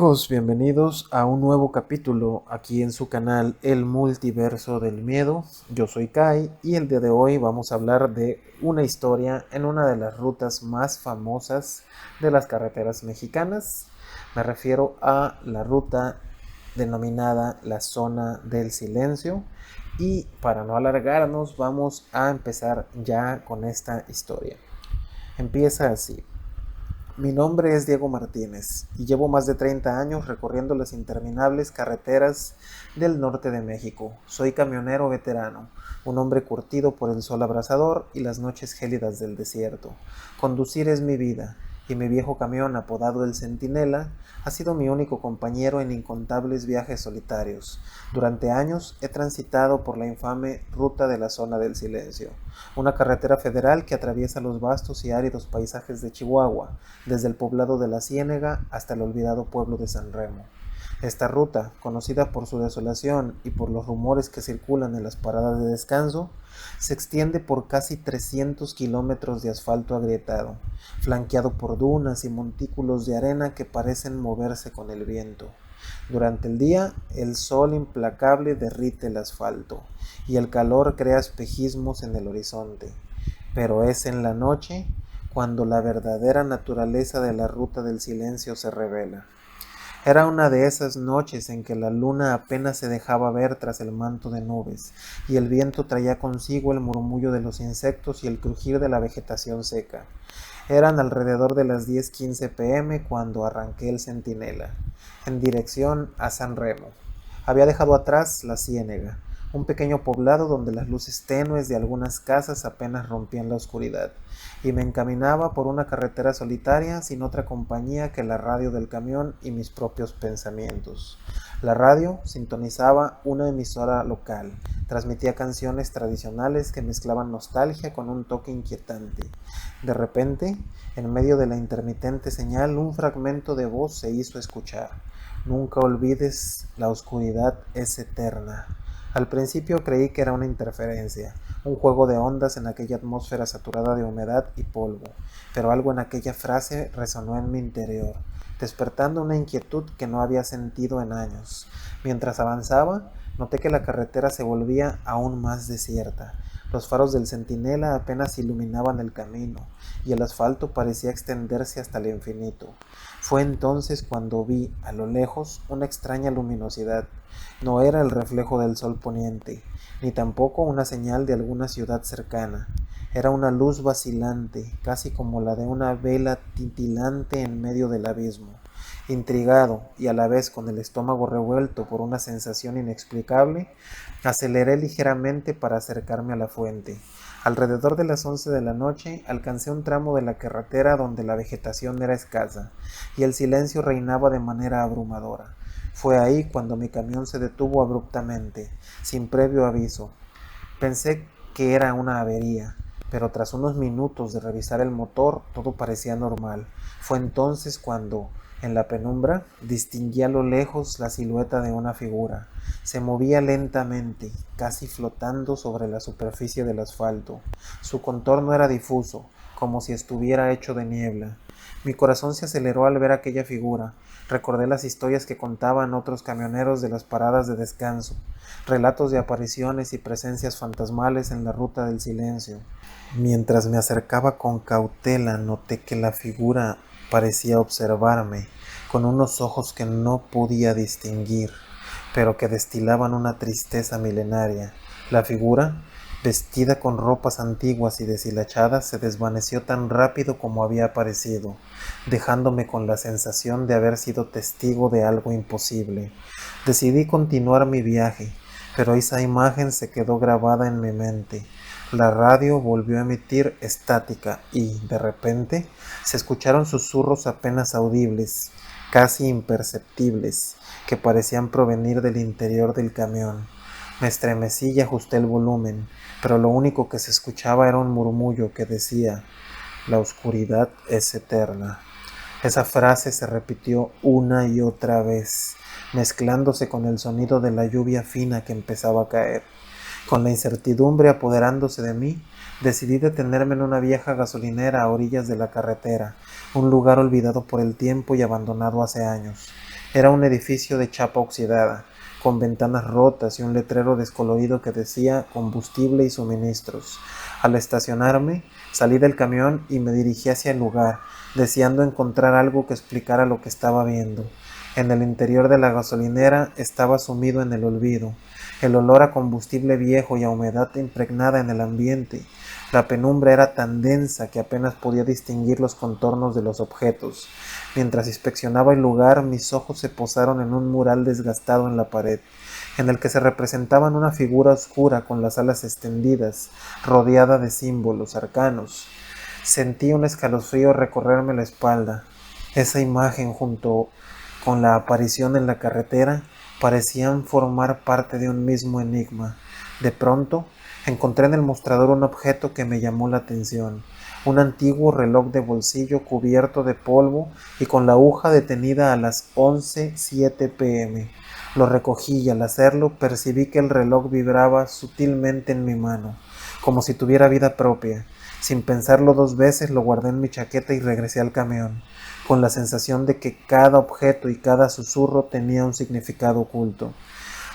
amigos, bienvenidos a un nuevo capítulo aquí en su canal El Multiverso del Miedo. Yo soy Kai y el día de hoy vamos a hablar de una historia en una de las rutas más famosas de las carreteras mexicanas. Me refiero a la ruta denominada la Zona del Silencio. Y para no alargarnos, vamos a empezar ya con esta historia. Empieza así. Mi nombre es Diego Martínez y llevo más de 30 años recorriendo las interminables carreteras del norte de México. Soy camionero veterano, un hombre curtido por el sol abrasador y las noches gélidas del desierto. Conducir es mi vida y mi viejo camión apodado El Centinela ha sido mi único compañero en incontables viajes solitarios. Durante años he transitado por la infame Ruta de la Zona del Silencio, una carretera federal que atraviesa los vastos y áridos paisajes de Chihuahua, desde el poblado de La Ciénega hasta el olvidado pueblo de San Remo. Esta ruta, conocida por su desolación y por los rumores que circulan en las paradas de descanso, se extiende por casi 300 kilómetros de asfalto agrietado, flanqueado por dunas y montículos de arena que parecen moverse con el viento. Durante el día, el sol implacable derrite el asfalto y el calor crea espejismos en el horizonte. Pero es en la noche cuando la verdadera naturaleza de la Ruta del Silencio se revela. Era una de esas noches en que la luna apenas se dejaba ver tras el manto de nubes, y el viento traía consigo el murmullo de los insectos y el crujir de la vegetación seca. Eran alrededor de las 10:15 p.m. cuando arranqué el Centinela, en dirección a San Remo. Había dejado atrás La Ciénega, un pequeño poblado donde las luces tenues de algunas casas apenas rompían la oscuridad, y me encaminaba por una carretera solitaria sin otra compañía que la radio del camión y mis propios pensamientos. La radio sintonizaba una emisora local, transmitía canciones tradicionales que mezclaban nostalgia con un toque inquietante. De repente, en medio de la intermitente señal, un fragmento de voz se hizo escuchar. Nunca olvides, la oscuridad es eterna. Al principio creí que era una interferencia, un juego de ondas en aquella atmósfera saturada de humedad y polvo, pero algo en aquella frase resonó en mi interior, despertando una inquietud que no había sentido en años. Mientras avanzaba, noté que la carretera se volvía aún más desierta. Los faros del Centinela apenas iluminaban el camino, y el asfalto parecía extenderse hasta el infinito. Fue entonces cuando vi, a lo lejos, una extraña luminosidad. No era el reflejo del sol poniente, ni tampoco una señal de alguna ciudad cercana. Era una luz vacilante, casi como la de una vela titilante en medio del abismo. Intrigado y a la vez con el estómago revuelto por una sensación inexplicable, aceleré ligeramente para acercarme a la fuente. Alrededor de las 11 de la noche alcancé un tramo de la carretera donde la vegetación era escasa y el silencio reinaba de manera abrumadora. Fue ahí cuando mi camión se detuvo abruptamente, sin previo aviso. Pensé que era una avería, pero tras unos minutos de revisar el motor todo parecía normal. Fue entonces cuando, en la penumbra, distinguí a lo lejos la silueta de una figura. Se movía lentamente, casi flotando sobre la superficie del asfalto. Su contorno era difuso, como si estuviera hecho de niebla. Mi corazón se aceleró al ver aquella figura. Recordé las historias que contaban otros camioneros de las paradas de descanso, relatos de apariciones y presencias fantasmales en la Ruta del Silencio. Mientras me acercaba con cautela, noté que la figura parecía observarme, con unos ojos que no podía distinguir, pero que destilaban una tristeza milenaria. La figura, vestida con ropas antiguas y deshilachadas, se desvaneció tan rápido como había aparecido, dejándome con la sensación de haber sido testigo de algo imposible. Decidí continuar mi viaje, pero esa imagen se quedó grabada en mi mente. La radio volvió a emitir estática y, de repente, se escucharon susurros apenas audibles, casi imperceptibles, que parecían provenir del interior del camión. Me estremecí y ajusté el volumen, pero lo único que se escuchaba era un murmullo que decía: la oscuridad es eterna. Esa frase se repitió una y otra vez, mezclándose con el sonido de la lluvia fina que empezaba a caer. Con la incertidumbre apoderándose de mí, decidí detenerme en una vieja gasolinera a orillas de la carretera, un lugar olvidado por el tiempo y abandonado hace años. Era un edificio de chapa oxidada, con ventanas rotas y un letrero descolorido que decía combustible y suministros. Al estacionarme, salí del camión y me dirigí hacia el lugar, deseando encontrar algo que explicara lo que estaba viendo. En el interior de la gasolinera estaba sumido en el olvido. El olor a combustible viejo y a humedad impregnada en el ambiente. La penumbra era tan densa que apenas podía distinguir los contornos de los objetos. Mientras inspeccionaba el lugar, mis ojos se posaron en un mural desgastado en la pared, en el que se representaban una figura oscura con las alas extendidas, rodeada de símbolos arcanos. Sentí un escalofrío recorrerme la espalda. Esa imagen, junto con la aparición en la carretera, parecían formar parte de un mismo enigma. De pronto, encontré en el mostrador un objeto que me llamó la atención. Un antiguo reloj de bolsillo cubierto de polvo y con la aguja detenida a las 11:07 p.m. Lo recogí y al hacerlo percibí que el reloj vibraba sutilmente en mi mano, como si tuviera vida propia. Sin pensarlo dos veces lo guardé en mi chaqueta y regresé al camión, con la sensación de que cada objeto y cada susurro tenía un significado oculto.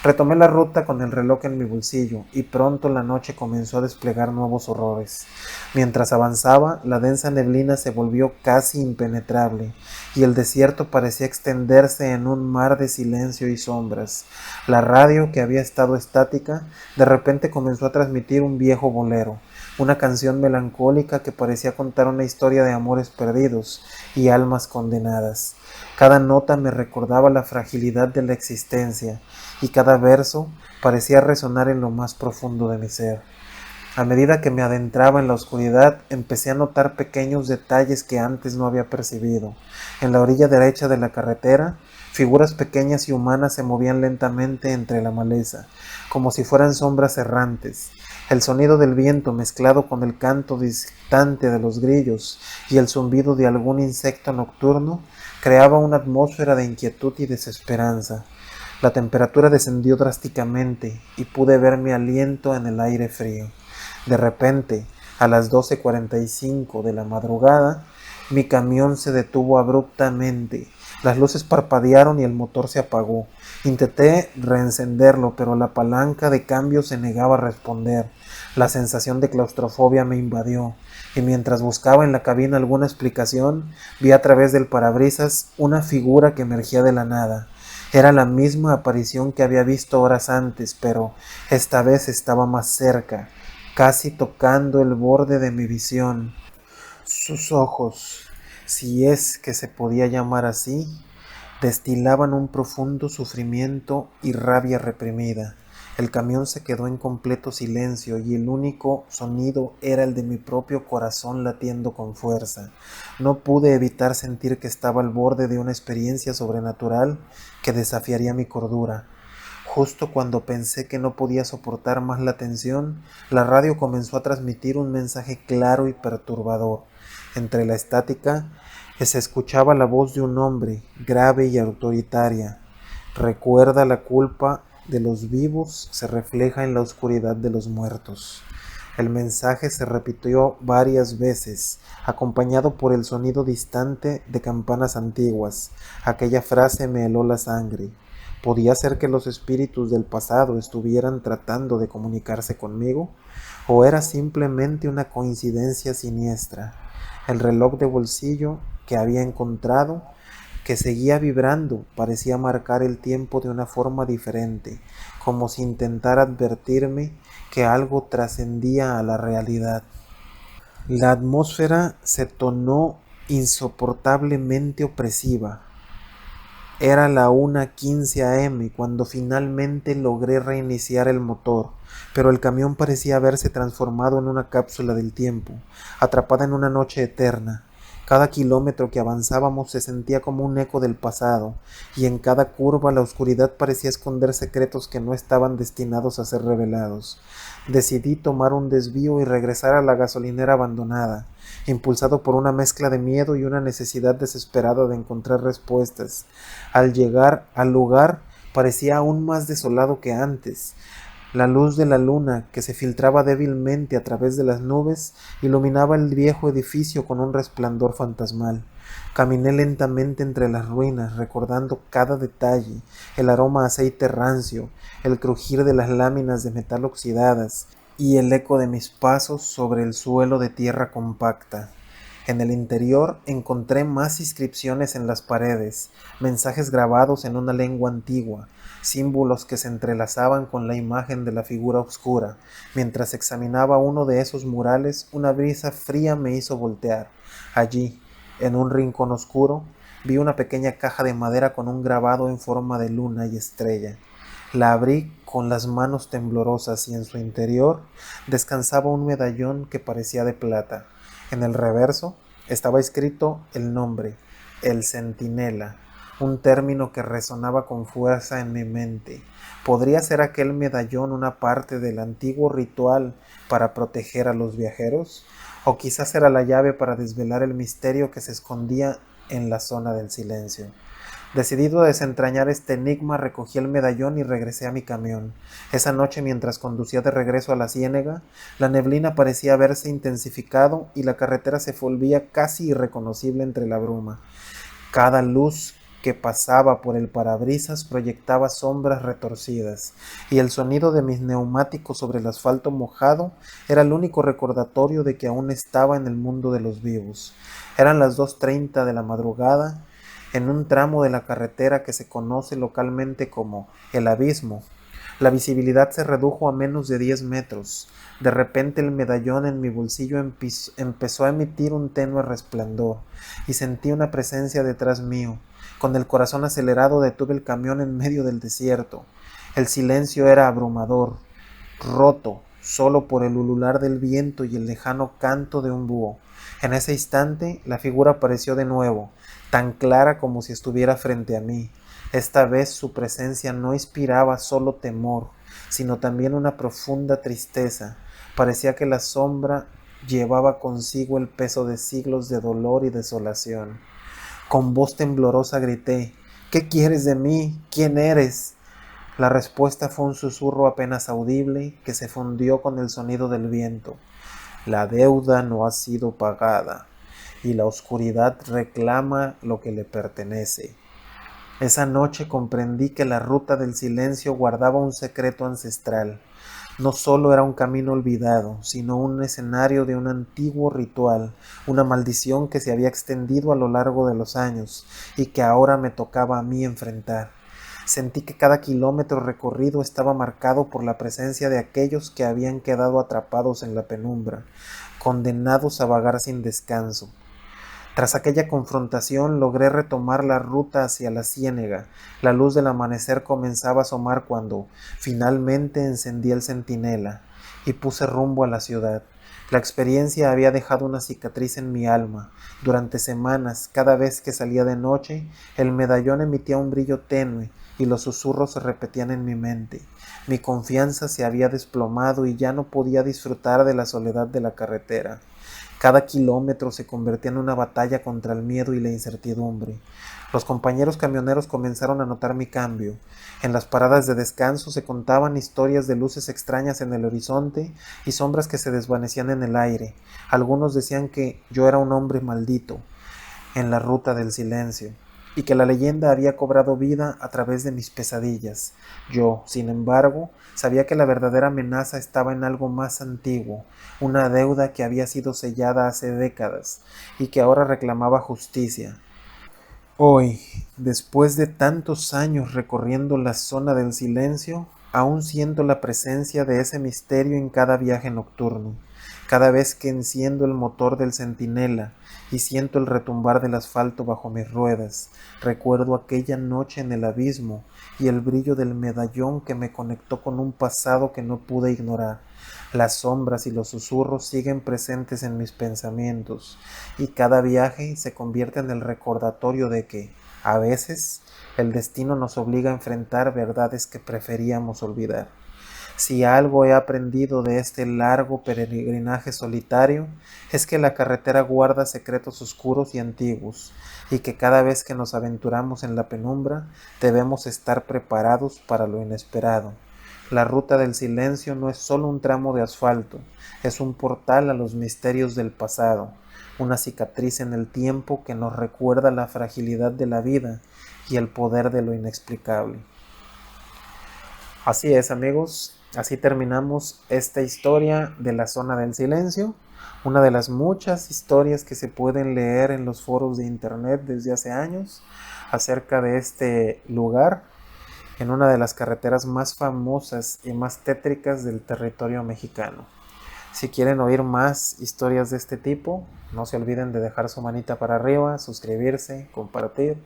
Retomé la ruta con el reloj en mi bolsillo y pronto la noche comenzó a desplegar nuevos horrores. Mientras avanzaba, la densa neblina se volvió casi impenetrable y el desierto parecía extenderse en un mar de silencio y sombras. La radio, que había estado estática, de repente comenzó a transmitir un viejo bolero, una canción melancólica que parecía contar una historia de amores perdidos y almas condenadas. Cada nota me recordaba la fragilidad de la existencia y cada verso parecía resonar en lo más profundo de mi ser. A medida que me adentraba en la oscuridad, empecé a notar pequeños detalles que antes no había percibido. En la orilla derecha de la carretera, figuras pequeñas y humanas se movían lentamente entre la maleza, como si fueran sombras errantes. El sonido del viento mezclado con el canto distante de los grillos y el zumbido de algún insecto nocturno creaba una atmósfera de inquietud y desesperanza. La temperatura descendió drásticamente y pude ver mi aliento en el aire frío. De repente, a las 12:45 de la madrugada, mi camión se detuvo abruptamente. Las luces parpadearon y el motor se apagó. Intenté reencenderlo, pero la palanca de cambio se negaba a responder. La sensación de claustrofobia me invadió, y mientras buscaba en la cabina alguna explicación, vi a través del parabrisas una figura que emergía de la nada. Era la misma aparición que había visto horas antes, pero esta vez estaba más cerca, casi tocando el borde de mi visión. Sus ojos, si es que se podía llamar así, destilaban un profundo sufrimiento y rabia reprimida. El camión se quedó en completo silencio y el único sonido era el de mi propio corazón latiendo con fuerza. No pude evitar sentir que estaba al borde de una experiencia sobrenatural que desafiaría mi cordura. Justo cuando pensé que no podía soportar más la tensión, la radio comenzó a transmitir un mensaje claro y perturbador. Entre la estática se escuchaba la voz de un hombre, grave y autoritaria. Recuerda, la culpa de los vivos se refleja en la oscuridad de los muertos. El mensaje se repitió varias veces, acompañado por el sonido distante de campanas antiguas. Aquella frase me heló la sangre. ¿Podía ser que los espíritus del pasado estuvieran tratando de comunicarse conmigo? ¿O era simplemente una coincidencia siniestra? El reloj de bolsillo que había encontrado, que seguía vibrando, parecía marcar el tiempo de una forma diferente, como si intentara advertirme que algo trascendía a la realidad. La atmósfera se tornó insoportablemente opresiva. Era la 1:15 a.m. cuando finalmente logré reiniciar el motor, pero el camión parecía haberse transformado en una cápsula del tiempo, atrapada en una noche eterna. Cada kilómetro que avanzábamos se sentía como un eco del pasado, y en cada curva la oscuridad parecía esconder secretos que no estaban destinados a ser revelados. Decidí tomar un desvío y regresar a la gasolinera abandonada, impulsado por una mezcla de miedo y una necesidad desesperada de encontrar respuestas. Al llegar al lugar parecía aún más desolado que antes. La luz de la luna, que se filtraba débilmente a través de las nubes, iluminaba el viejo edificio con un resplandor fantasmal. Caminé lentamente entre las ruinas, recordando cada detalle, el aroma a aceite rancio, el crujir de las láminas de metal oxidadas y el eco de mis pasos sobre el suelo de tierra compacta. En el interior encontré más inscripciones en las paredes, mensajes grabados en una lengua antigua, símbolos que se entrelazaban con la imagen de la figura oscura. Mientras examinaba uno de esos murales, una brisa fría me hizo voltear. Allí, en un rincón oscuro, vi una pequeña caja de madera con un grabado en forma de luna y estrella. La abrí con las manos temblorosas y en su interior descansaba un medallón que parecía de plata. En el reverso estaba escrito el nombre, el Centinela, un término que resonaba con fuerza en mi mente. ¿Podría ser aquel medallón una parte del antiguo ritual para proteger a los viajeros? ¿O quizás era la llave para desvelar el misterio que se escondía en la zona del silencio? Decidido a desentrañar este enigma, recogí el medallón y regresé a mi camión. Esa noche, mientras conducía de regreso a la ciénega, la neblina parecía haberse intensificado y la carretera se volvía casi irreconocible entre la bruma. Cada luz que pasaba por el parabrisas proyectaba sombras retorcidas, y el sonido de mis neumáticos sobre el asfalto mojado era el único recordatorio de que aún estaba en el mundo de los vivos. Eran las 2:30 de la madrugada, en un tramo de la carretera que se conoce localmente como el Abismo. La visibilidad se redujo a menos de 10 metros. De repente el medallón en mi bolsillo empezó a emitir un tenue resplandor y sentí una presencia detrás mío. Con el corazón acelerado detuve el camión en medio del desierto. El silencio era abrumador, roto solo por el ulular del viento y el lejano canto de un búho. En ese instante la figura apareció de nuevo, tan clara como si estuviera frente a mí. Esta vez su presencia no inspiraba solo temor, sino también una profunda tristeza. Parecía que la sombra llevaba consigo el peso de siglos de dolor y desolación. Con voz temblorosa grité: «¿Qué quieres de mí? ¿Quién eres?». La respuesta fue un susurro apenas audible que se fundió con el sonido del viento. «La deuda no ha sido pagada y la oscuridad reclama lo que le pertenece». Esa noche comprendí que la ruta del silencio guardaba un secreto ancestral. No solo era un camino olvidado, sino un escenario de un antiguo ritual, una maldición que se había extendido a lo largo de los años y que ahora me tocaba a mí enfrentar. Sentí que cada kilómetro recorrido estaba marcado por la presencia de aquellos que habían quedado atrapados en la penumbra, condenados a vagar sin descanso. Tras aquella confrontación logré retomar la ruta hacia la ciénega. La luz del amanecer comenzaba a asomar cuando finalmente encendí el centinela y puse rumbo a la ciudad. La experiencia había dejado una cicatriz en mi alma. Durante semanas, cada vez que salía de noche, el medallón emitía un brillo tenue y los susurros se repetían en mi mente. Mi confianza se había desplomado y ya no podía disfrutar de la soledad de la carretera. Cada kilómetro se convertía en una batalla contra el miedo y la incertidumbre. Los compañeros camioneros comenzaron a notar mi cambio. En las paradas de descanso se contaban historias de luces extrañas en el horizonte y sombras que se desvanecían en el aire. Algunos decían que yo era un hombre maldito en la ruta del silencio y que la leyenda había cobrado vida a través de mis pesadillas. Yo, sin embargo, sabía que la verdadera amenaza estaba en algo más antiguo, una deuda que había sido sellada hace décadas y que ahora reclamaba justicia. Hoy, después de tantos años recorriendo la zona del silencio, aún siento la presencia de ese misterio en cada viaje nocturno. Cada vez que enciendo el motor del centinela y siento el retumbar del asfalto bajo mis ruedas, recuerdo aquella noche en el abismo y el brillo del medallón que me conectó con un pasado que no pude ignorar. Las sombras y los susurros siguen presentes en mis pensamientos y cada viaje se convierte en el recordatorio de que, a veces, el destino nos obliga a enfrentar verdades que preferíamos olvidar. Si algo he aprendido de este largo peregrinaje solitario, es que la carretera guarda secretos oscuros y antiguos, y que cada vez que nos aventuramos en la penumbra, debemos estar preparados para lo inesperado. La ruta del silencio no es solo un tramo de asfalto, es un portal a los misterios del pasado, una cicatriz en el tiempo que nos recuerda la fragilidad de la vida y el poder de lo inexplicable. Así es, amigos, así terminamos esta historia de la zona del silencio, una de las muchas historias que se pueden leer en los foros de internet desde hace años acerca de este lugar en una de las carreteras más famosas y más tétricas del territorio mexicano. Si quieren oír más historias de este tipo, no se olviden de dejar su manita para arriba, suscribirse, compartir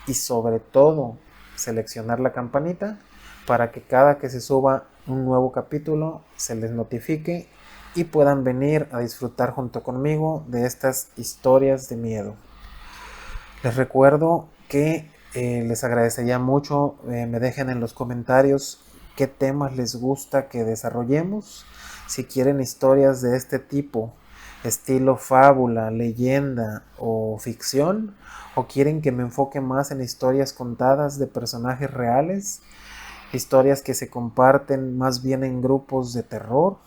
y sobre todo seleccionar la campanita para que cada que se suba un nuevo capítulo se les notifique y puedan venir a disfrutar junto conmigo de estas historias de miedo. Les recuerdo que les agradecería mucho me dejen en los comentarios qué temas les gusta que desarrollemos. Si quieren historias de este tipo, estilo fábula, leyenda o ficción, o quieren que me enfoque más en historias contadas de personajes reales, historias que se comparten más bien en grupos de terror,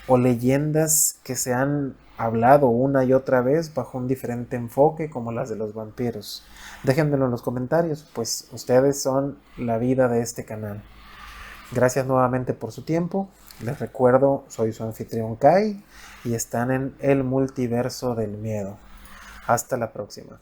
o leyendas que se han hablado una y otra vez bajo un diferente enfoque como las de los vampiros. Déjenmelo en los comentarios, pues ustedes son la vida de este canal. Gracias nuevamente por su tiempo. Les recuerdo, soy su anfitrión Kai y están en el multiverso del miedo. Hasta la próxima.